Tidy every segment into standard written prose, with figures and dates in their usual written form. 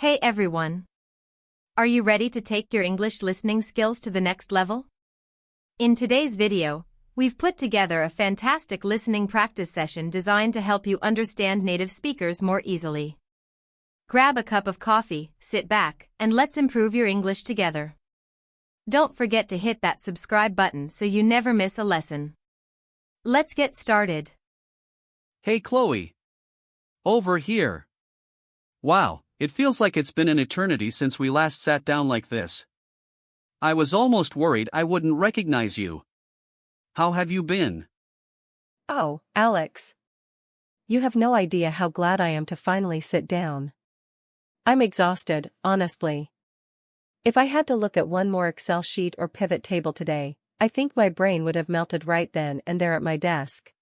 Hey everyone! Are you ready to take your English listening skills to the next level? In today's video, we've put together a fantastic listening practice session designed to help you understand native speakers more easily. Grab a cup of coffee, sit back, and let's improve your English together. Don't forget to hit that subscribe button so you never miss a lesson. Let's get started. Hey Chloe. Over here. Wow, it feels like it's been an eternity since we last sat down like this. I was almost worried I wouldn't recognize you. How have you been? Oh, Alex. You have no idea how glad I am to finally sit down. I'm exhausted, honestly. If I had to look at one more Excel sheet or pivot table today, I think my brain would have melted right then and there at my desk.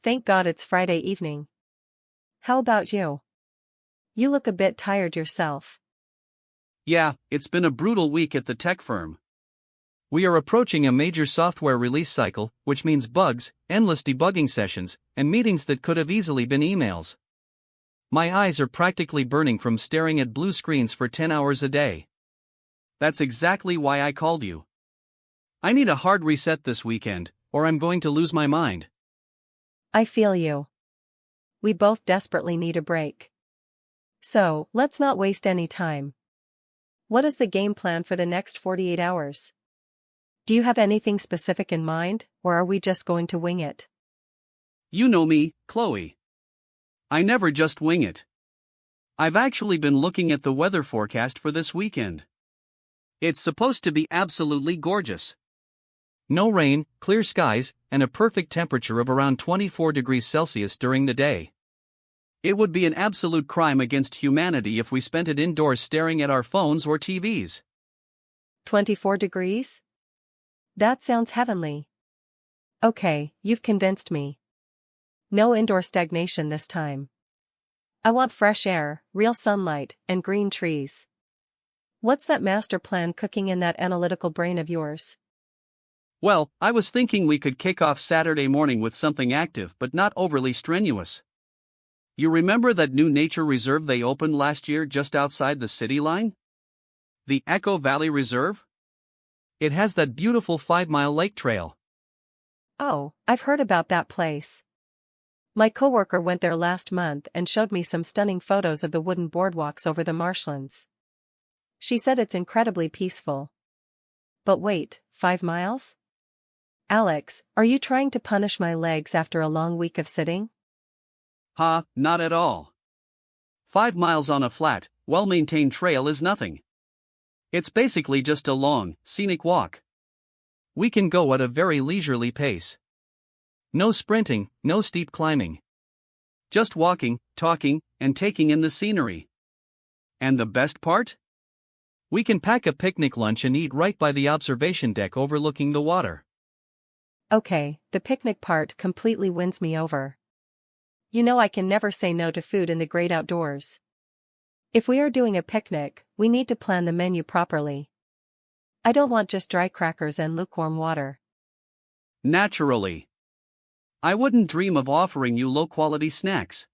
Thank God it's Friday evening. How about you? You look a bit tired yourself. Yeah, it's been a brutal week at the tech firm. We are approaching a major software release cycle, which means bugs, endless debugging sessions, and meetings that could have easily been emails. My eyes are practically burning from staring at blue screens for 10 hours a day. That's exactly why I called you. I need a hard reset this weekend, or I'm going to lose my mind. I feel you. We both desperately need a break. So, let's not waste any time. What is the game plan for the next 48 hours? Do you have anything specific in mind, or are we just going to wing it? You know me, Chloe. I never just wing it. I've actually been looking at the weather forecast for this weekend. It's supposed to be absolutely gorgeous. No rain, clear skies, and a perfect temperature of around 24 degrees Celsius during the day. It would be an absolute crime against humanity if we spent it indoors staring at our phones or TVs. 24 degrees? That sounds heavenly. Okay, you've convinced me. No indoor stagnation this time. I want fresh air, real sunlight, and green trees. What's that master plan cooking in that analytical brain of yours? Well, I was thinking we could kick off Saturday morning with something active but not overly strenuous. You remember that new nature reserve they opened last year just outside the city line? The Echo Valley Reserve? It has that beautiful 5-mile lake trail. Oh, I've heard about that place. My coworker went there last month and showed me some stunning photos of the wooden boardwalks over the marshlands. She said it's incredibly peaceful. But wait, 5 miles? Alex, are you trying to punish my legs after a long week of sitting? Not at all. 5 miles on a flat, well-maintained trail is nothing. It's basically just a long, scenic walk. We can go at a very leisurely pace. No sprinting, no steep climbing. Just walking, talking, and taking in the scenery. And the best part? We can pack a picnic lunch and eat right by the observation deck overlooking the water. Okay, the picnic part completely wins me over. You know I can never say no to food in the great outdoors. If we are doing a picnic, we need to plan the menu properly. I don't want just dry crackers and lukewarm water. Naturally. I wouldn't dream of offering you low-quality snacks.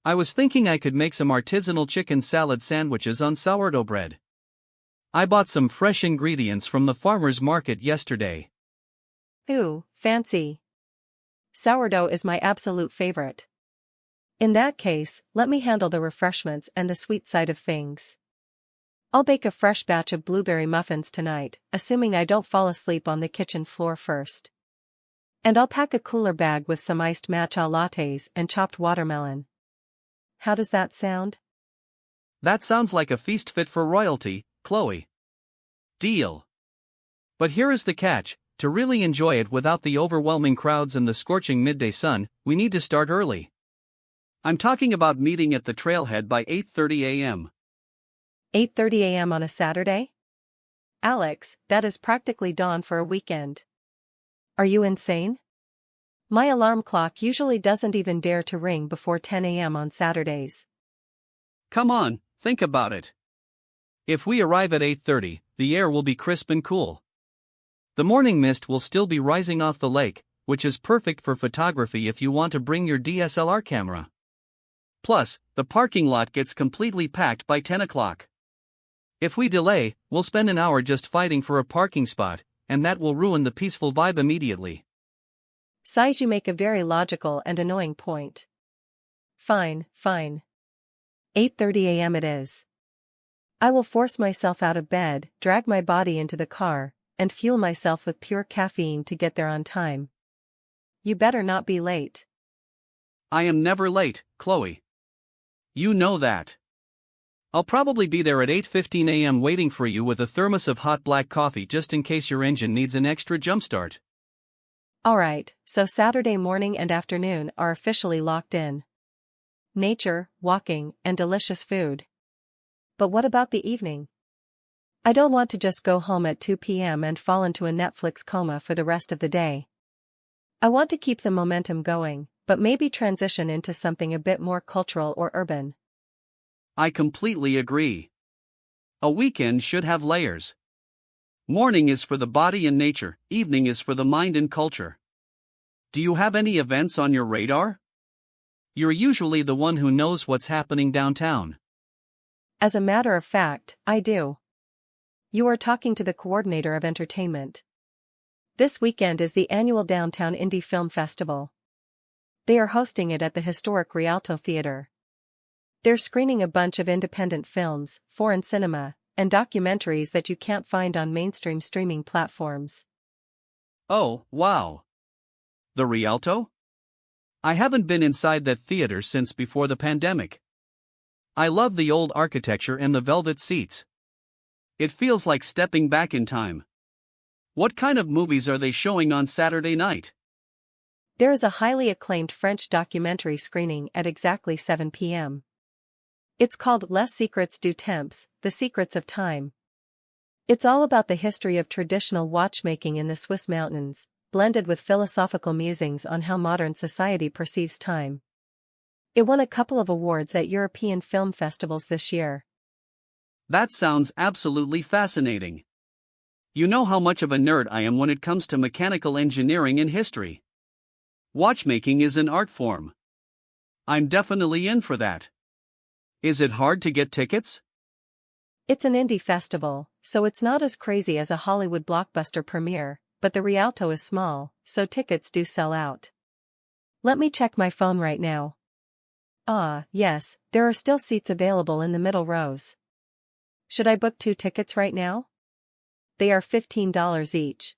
I was thinking I could make some artisanal chicken salad sandwiches on sourdough bread. I bought some fresh ingredients from the farmer's market yesterday. Ooh, fancy. Sourdough is my absolute favorite. In that case, let me handle the refreshments and the sweet side of things. I'll bake a fresh batch of blueberry muffins tonight, assuming I don't fall asleep on the kitchen floor first. And I'll pack a cooler bag with some iced matcha lattes and chopped watermelon. How does that sound? That sounds like a feast fit for royalty, Chloe. Deal. But here is the catch. To really enjoy it without the overwhelming crowds and the scorching midday sun, we need to start early. I'm talking about meeting at the trailhead by 8:30 a.m. 8:30 a.m. on a Saturday? Alex, that is practically dawn for a weekend. Are you insane? My alarm clock usually doesn't even dare to ring before 10 a.m. on Saturdays. Come on, think about it. If we arrive at 8:30, the air will be crisp and cool. The morning mist will still be rising off the lake, which is perfect for photography if you want to bring your DSLR camera. Plus, the parking lot gets completely packed by 10 o'clock. If we delay, we'll spend an hour just fighting for a parking spot, and that will ruin the peaceful vibe immediately. Sighs, you make a very logical and annoying point. Fine, fine. 8:30 a.m. it is. I will force myself out of bed, drag my body into the car, and fuel myself with pure caffeine to get there on time. You better not be late. I am never late, Chloe. You know that. I'll probably be there at 8:15 a.m. waiting for you with a thermos of hot black coffee just in case your engine needs an extra jumpstart. Alright, so Saturday morning and afternoon are officially locked in. Nature, walking, and delicious food. But what about the evening? I don't want to just go home at 2 p.m. and fall into a Netflix coma for the rest of the day. I want to keep the momentum going, but maybe transition into something a bit more cultural or urban. I completely agree. A weekend should have layers. Morning is for the body and nature, evening is for the mind and culture. Do you have any events on your radar? You're usually the one who knows what's happening downtown. As a matter of fact, I do. You are talking to the coordinator of entertainment. This weekend is the annual Downtown Indie Film Festival. They are hosting it at the historic Rialto Theater. They're screening a bunch of independent films, foreign cinema, and documentaries that you can't find on mainstream streaming platforms. Oh, wow. The Rialto? I haven't been inside that theater since before the pandemic. I love the old architecture and the velvet seats. It feels like stepping back in time. What kind of movies are they showing on Saturday night? There is a highly acclaimed French documentary screening at exactly 7 p.m. It's called Les Secrets du Temps, The Secrets of Time. It's all about the history of traditional watchmaking in the Swiss mountains, blended with philosophical musings on how modern society perceives time. It won a couple of awards at European film festivals this year. That sounds absolutely fascinating. You know how much of a nerd I am when it comes to mechanical engineering and history. Watchmaking is an art form. I'm definitely in for that. Is it hard to get tickets? It's an indie festival, so it's not as crazy as a Hollywood blockbuster premiere, but the Rialto is small, so tickets do sell out. Let me check my phone right now. Ah, yes, there are still seats available in the middle rows. Should I book 2 tickets right now? They are $15 each.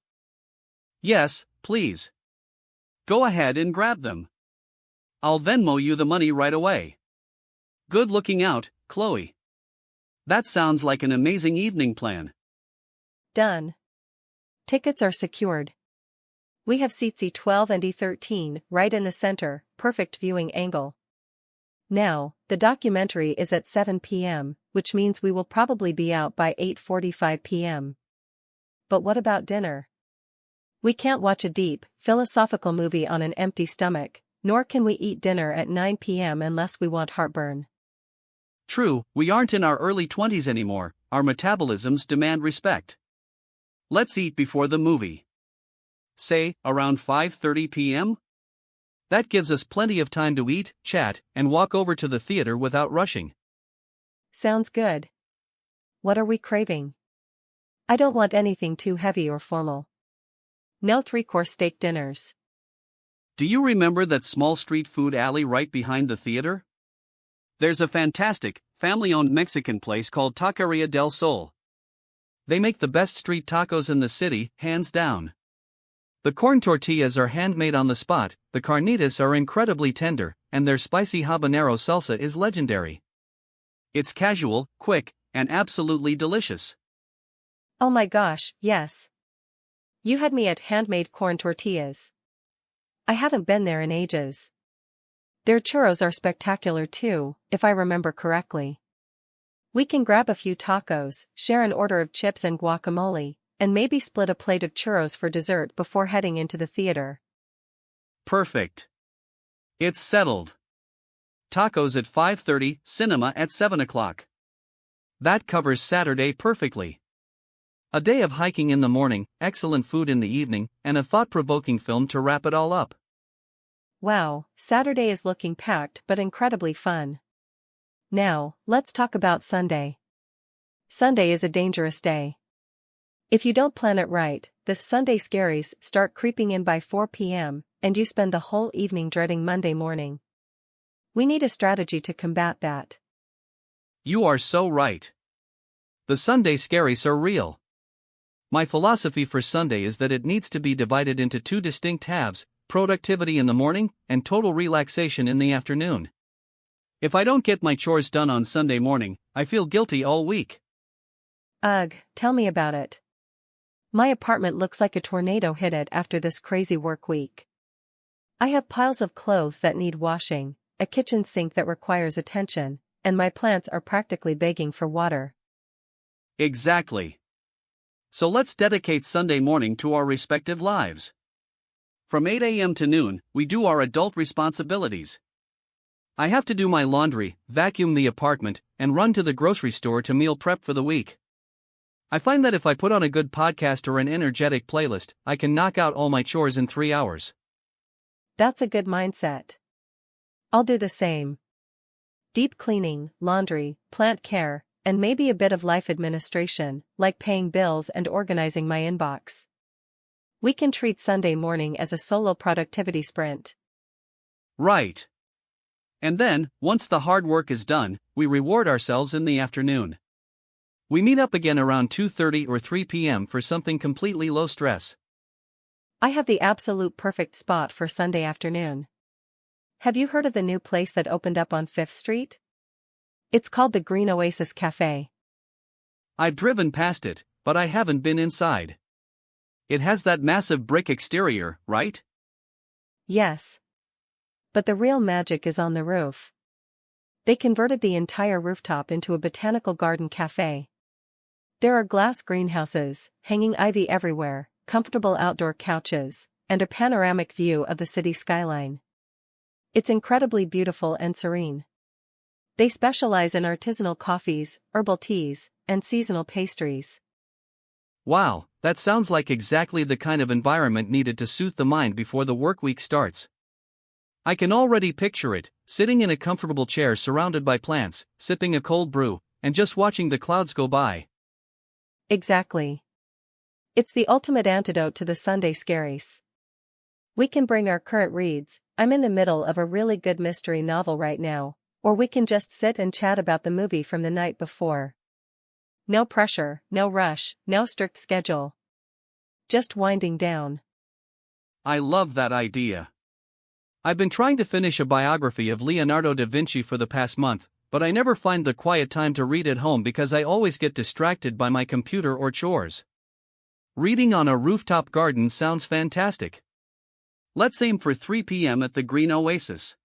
Yes, please. Go ahead and grab them. I'll Venmo you the money right away. Good looking out, Chloe. That sounds like an amazing evening plan. Done. Tickets are secured. We have seats E12 and E13 right in the center, perfect viewing angle. Now, the documentary is at 7 p.m., which means we will probably be out by 8:45 p.m. But what about dinner? We can't watch a deep, philosophical movie on an empty stomach, nor can we eat dinner at 9 p.m. unless we want heartburn. True, we aren't in our early 20s anymore, our metabolisms demand respect. Let's eat before the movie. Say, around 5:30 p.m.? That gives us plenty of time to eat, chat, and walk over to the theater without rushing. Sounds good. What are we craving? I don't want anything too heavy or formal. No 3-course steak dinners. Do you remember that small street food alley right behind the theater? There's a fantastic, family-owned Mexican place called Taqueria del Sol. They make the best street tacos in the city, hands down. The corn tortillas are handmade on the spot, the carnitas are incredibly tender, and their spicy habanero salsa is legendary. It's casual, quick, and absolutely delicious. Oh my gosh, yes. You had me at handmade corn tortillas. I haven't been there in ages. Their churros are spectacular too, if I remember correctly. We can grab a few tacos, share an order of chips and guacamole, and maybe split a plate of churros for dessert before heading into the theater. Perfect. It's settled. Tacos at 5:30, cinema at 7 o'clock. That covers Saturday perfectly. A day of hiking in the morning, excellent food in the evening, and a thought-provoking film to wrap it all up. Wow, Saturday is looking packed but incredibly fun. Now, let's talk about Sunday. Sunday is a dangerous day. If you don't plan it right, the Sunday scaries start creeping in by 4 p.m., and you spend the whole evening dreading Monday morning. We need a strategy to combat that. You are so right. The Sunday scaries are real. My philosophy for Sunday is that it needs to be divided into two distinct halves: productivity in the morning and total relaxation in the afternoon. If I don't get my chores done on Sunday morning, I feel guilty all week. Ugh, tell me about it. My apartment looks like a tornado hit it after this crazy work week. I have piles of clothes that need washing, a kitchen sink that requires attention, and my plants are practically begging for water. Exactly. So let's dedicate Sunday morning to our respective lives. From 8 a.m. to noon, we do our adult responsibilities. I have to do my laundry, vacuum the apartment, and run to the grocery store to meal prep for the week. I find that if I put on a good podcast or an energetic playlist, I can knock out all my chores in 3 hours. That's a good mindset. I'll do the same. Deep cleaning, laundry, plant care, and maybe a bit of life administration, like paying bills and organizing my inbox. We can treat Sunday morning as a solo productivity sprint. Right. And then, once the hard work is done, we reward ourselves in the afternoon. We meet up again around 2:30 or 3 p.m. for something completely low stress. I have the absolute perfect spot for Sunday afternoon. Have you heard of the new place that opened up on 5th Street? It's called the Green Oasis Cafe. I've driven past it, but I haven't been inside. It has that massive brick exterior, right? Yes. But the real magic is on the roof. They converted the entire rooftop into a botanical garden cafe. There are glass greenhouses, hanging ivy everywhere, comfortable outdoor couches, and a panoramic view of the city skyline. It's incredibly beautiful and serene. They specialize in artisanal coffees, herbal teas, and seasonal pastries. Wow, that sounds like exactly the kind of environment needed to soothe the mind before the work week starts. I can already picture it, sitting in a comfortable chair surrounded by plants, sipping a cold brew, and just watching the clouds go by. Exactly. It's the ultimate antidote to the Sunday scaries. We can bring our current reads. I'm in the middle of a really good mystery novel right now, or we can just sit and chat about the movie from the night before. No pressure, no rush, no strict schedule. Just winding down. I love that idea. I've been trying to finish a biography of Leonardo da Vinci for the past month, but I never find the quiet time to read at home because I always get distracted by my computer or chores. Reading on a rooftop garden sounds fantastic. Let's aim for 3 p.m. at the Green Oasis.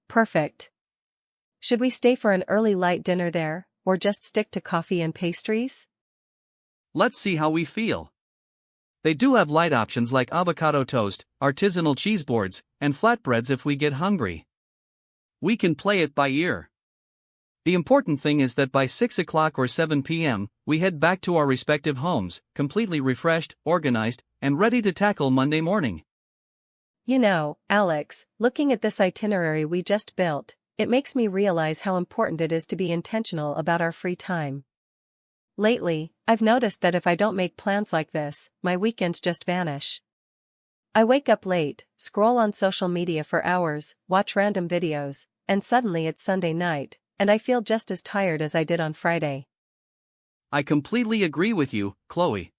Perfect. Should we stay for an early light dinner there, or just stick to coffee and pastries? Let's see how we feel. They do have light options like avocado toast, artisanal cheese boards, and flatbreads if we get hungry. We can play it by ear. The important thing is that by 6 o'clock or 7 p.m., we head back to our respective homes, completely refreshed, organized, and ready to tackle Monday morning. You know, Alex, looking at this itinerary we just built, it makes me realize how important it is to be intentional about our free time. Lately, I've noticed that if I don't make plans like this, my weekends just vanish. I wake up late, scroll on social media for hours, watch random videos, and suddenly it's Sunday night, and I feel just as tired as I did on Friday. I completely agree with you, Chloe.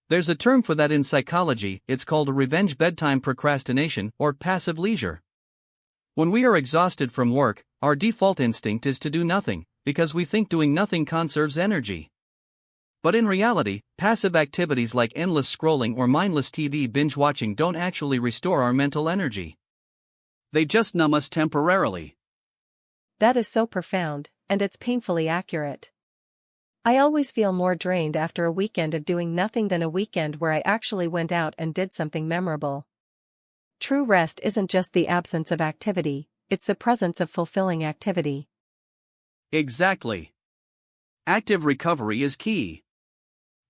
There's a term for that in psychology. It's called revenge bedtime procrastination or passive leisure. When we are exhausted from work, our default instinct is to do nothing, because we think doing nothing conserves energy. But in reality, passive activities like endless scrolling or mindless TV binge watching don't actually restore our mental energy. They just numb us temporarily. That is so profound, and it's painfully accurate. I always feel more drained after a weekend of doing nothing than a weekend where I actually went out and did something memorable. True rest isn't just the absence of activity, it's the presence of fulfilling activity. Exactly. Active recovery is key.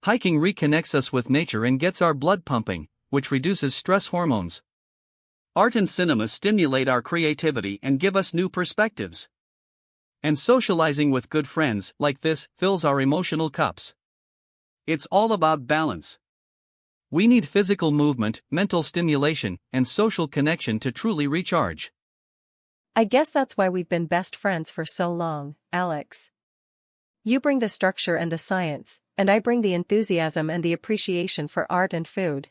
Hiking reconnects us with nature and gets our blood pumping, which reduces stress hormones. Art and cinema stimulate our creativity and give us new perspectives. And socializing with good friends like this fills our emotional cups. It's all about balance. We need physical movement, mental stimulation, and social connection to truly recharge. I guess that's why we've been best friends for so long, Alex. You bring the structure and the science, and I bring the enthusiasm and the appreciation for art and food.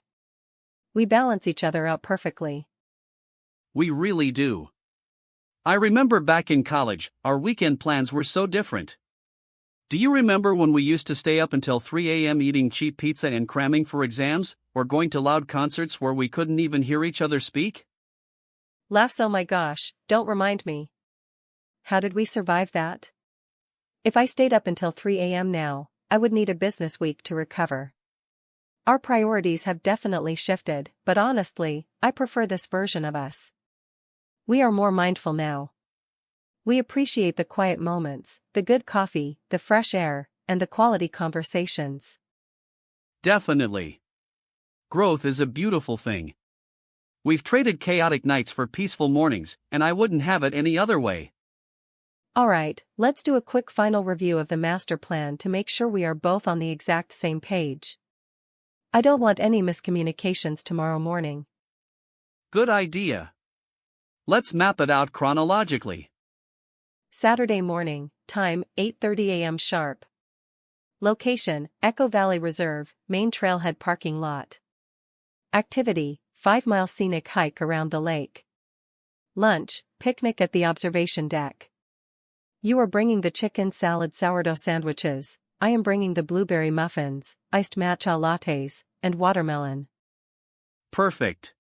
We balance each other out perfectly. We really do. I remember back in college, our weekend plans were so different. Do you remember when we used to stay up until 3 a.m. eating cheap pizza and cramming for exams, or going to loud concerts where we couldn't even hear each other speak? Laughs, oh my gosh, don't remind me. How did we survive that? If I stayed up until 3 a.m. now, I would need a business week to recover. Our priorities have definitely shifted, but honestly, I prefer this version of us. We are more mindful now. We appreciate the quiet moments, the good coffee, the fresh air, and the quality conversations. Definitely. Growth is a beautiful thing. We've traded chaotic nights for peaceful mornings, and I wouldn't have it any other way. Alright, let's do a quick final review of the master plan to make sure we are both on the exact same page. I don't want any miscommunications tomorrow morning. Good idea. Let's map it out chronologically. Saturday morning, time 8:30 a.m. sharp. Location, Echo Valley Reserve, main trailhead parking lot. Activity, 5-mile scenic hike around the lake. Lunch, picnic at the observation deck. You are bringing the chicken salad sourdough sandwiches, I am bringing the blueberry muffins, iced matcha lattes, and watermelon. Perfect.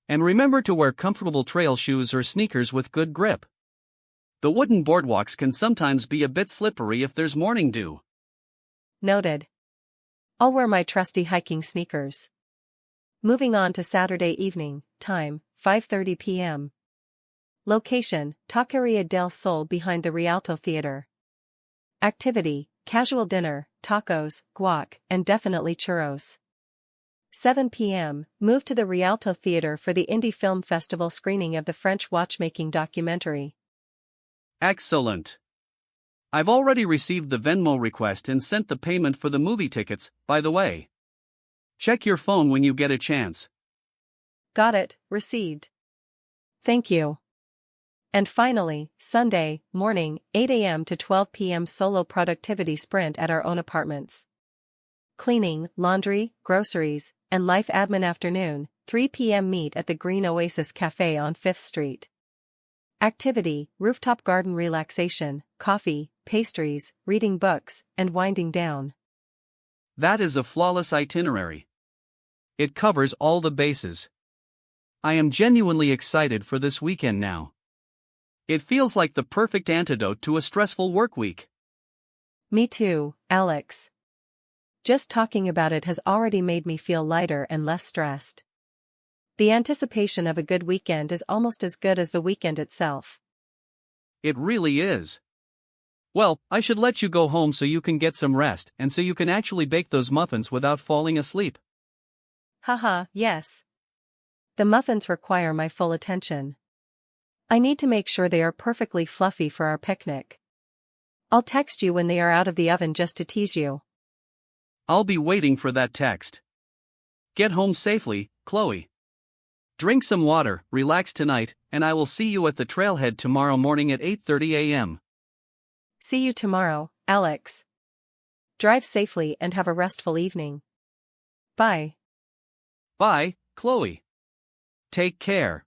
And remember to wear comfortable trail shoes or sneakers with good grip. The wooden boardwalks can sometimes be a bit slippery if there's morning dew. Noted. I'll wear my trusty hiking sneakers. Moving on to Saturday evening, time, 5:30 p.m. Location, Taqueria del Sol behind the Rialto Theater. Activity, casual dinner, tacos, guac, and definitely churros. 7 p.m., move to the Rialto Theater for the Indie Film Festival screening of the French watchmaking documentary. Excellent. I've already received the Venmo request and sent the payment for the movie tickets, by the way. Check your phone when you get a chance. Got it, received. Thank you. And finally, Sunday morning, 8 a.m. to 12 p.m. solo productivity sprint at our own apartments. Cleaning, laundry, groceries, and life admin afternoon, 3 p.m. meet at the Green Oasis Cafe on 5th Street. Activity, rooftop garden relaxation, coffee, pastries, reading books, and winding down. That is a flawless itinerary. It covers all the bases. I am genuinely excited for this weekend now. It feels like the perfect antidote to a stressful work week. Me too, Alex. Just talking about it has already made me feel lighter and less stressed. The anticipation of a good weekend is almost as good as the weekend itself. It really is. Well, I should let you go home so you can get some rest and so you can actually bake those muffins without falling asleep. Haha, yes. The muffins require my full attention. I need to make sure they are perfectly fluffy for our picnic. I'll text you when they are out of the oven just to tease you. I'll be waiting for that text. Get home safely, Chloe. Drink some water, relax tonight, and I will see you at the trailhead tomorrow morning at 8:30 a.m. See you tomorrow, Alex. Drive safely and have a restful evening. Bye. Bye, Chloe. Take care.